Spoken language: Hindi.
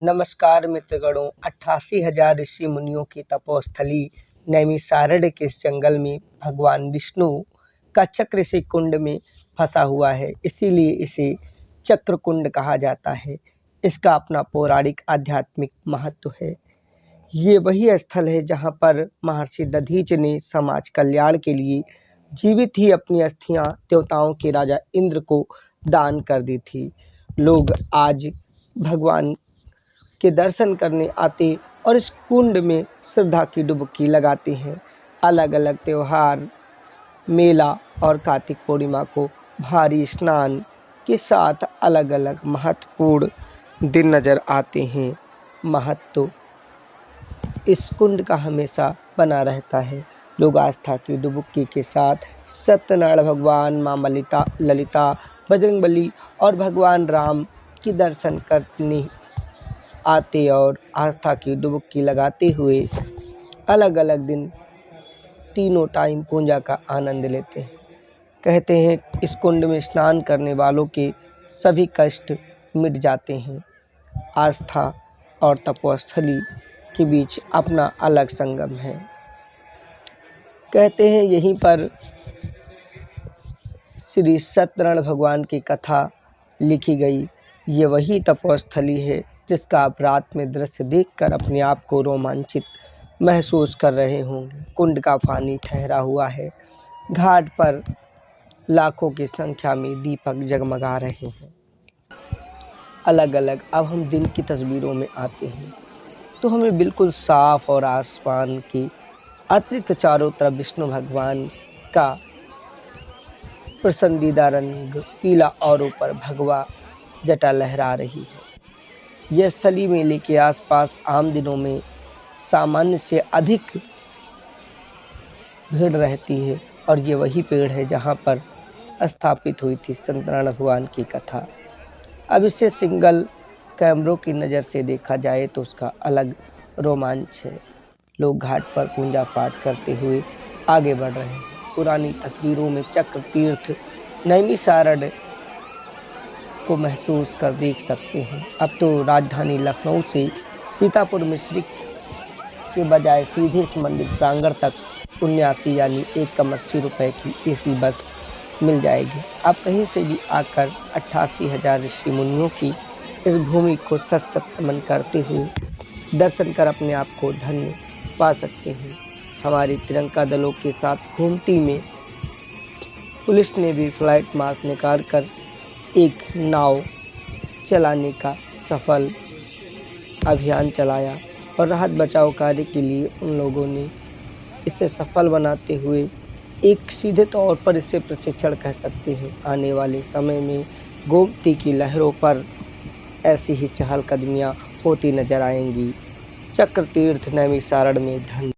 नमस्कार मित्रगणों, 88,000 ऋषि मुनियों की तपोस्थली नैमिषारण्य के इस जंगल में भगवान विष्णु का चक्र इसी कुंड में फंसा हुआ है, इसीलिए इसे चक्र कुंड कहा जाता है। इसका अपना पौराणिक आध्यात्मिक महत्व है। ये वही स्थल है जहाँ पर महर्षि दधीच ने समाज कल्याण के लिए जीवित ही अपनी अस्थियां देवताओं के राजा इंद्र को दान कर दी थी। लोग आज भगवान के दर्शन करने आते और इस कुंड में श्रद्धा की डुबकी लगाते हैं। अलग अलग त्योहार, मेला और कार्तिक पूर्णिमा को भारी स्नान के साथ अलग अलग महत्वपूर्ण दिन नजर आते हैं। महत्व इस कुंड का हमेशा बना रहता है। लोग आस्था की डुबकी के साथ सत्यनारायण भगवान, माँ ललिता, बजरंगबली और भगवान राम की दर्शन करने आते और आस्था की डुबकी लगाते हुए अलग अलग दिन तीनों टाइम पूजा का आनंद लेते हैं। कहते हैं इस कुंड में स्नान करने वालों के सभी कष्ट मिट जाते हैं। आस्था और तपोस्थली के बीच अपना अलग संगम है। कहते हैं यहीं पर श्री सत्यनारायण भगवान की कथा लिखी गई। ये वही तपोस्थली है जिसका आप रात में दृश्य देखकर अपने आप को रोमांचित महसूस कर रहे होंगे। कुंड का पानी ठहरा हुआ है। घाट पर लाखों की संख्या में दीपक जगमगा रहे हैं। अलग अलग अब हम दिन की तस्वीरों में आते हैं तो हमें बिल्कुल साफ और आसमान की अतिरिक्त चारों तरफ विष्णु भगवान का पसंदीदा रंग पीला और ऊपर भगवा जटा लहरा रही है। यह स्थली मेले के आसपास आम दिनों में सामान्य से अधिक भीड़ रहती है और ये वही पेड़ है जहाँ पर स्थापित हुई थी सत्यनारायण भगवान की कथा। अब इसे सिंगल कैमरों की नज़र से देखा जाए तो उसका अलग रोमांच है। लोग घाट पर पूजा पाठ करते हुए आगे बढ़ रहे हैं। पुरानी तस्वीरों में चक्र तीर्थ नैमिषारण्य को महसूस कर देख सकते हैं। अब तो राजधानी लखनऊ से सीतापुर मिश्रिक के बजाय सीधे इस मंदिर प्रांगण तक 79 यानी 1 रुपये की एसी बस मिल जाएगी। आप कहीं से भी आकर 88,000 ऋषि मुनियों की इस भूमि को सत नमन करते हुए दर्शन कर अपने आप को धन्य पा सकते हैं। हमारे तिरंगा दलों के साथ घूमती में पुलिस ने भी फ्लाइट मार्च निकाल कर एक नाव चलाने का सफल अभियान चलाया और राहत बचाव कार्य के लिए उन लोगों ने इसे सफल बनाते हुए एक सीधे तौर पर इसे प्रशिक्षण कह सकते हैं। आने वाले समय में गोमती की लहरों पर ऐसी ही चहलकदमियां होती नजर आएंगी। चक्र तीर्थ नैमिषारण्य में धन्य।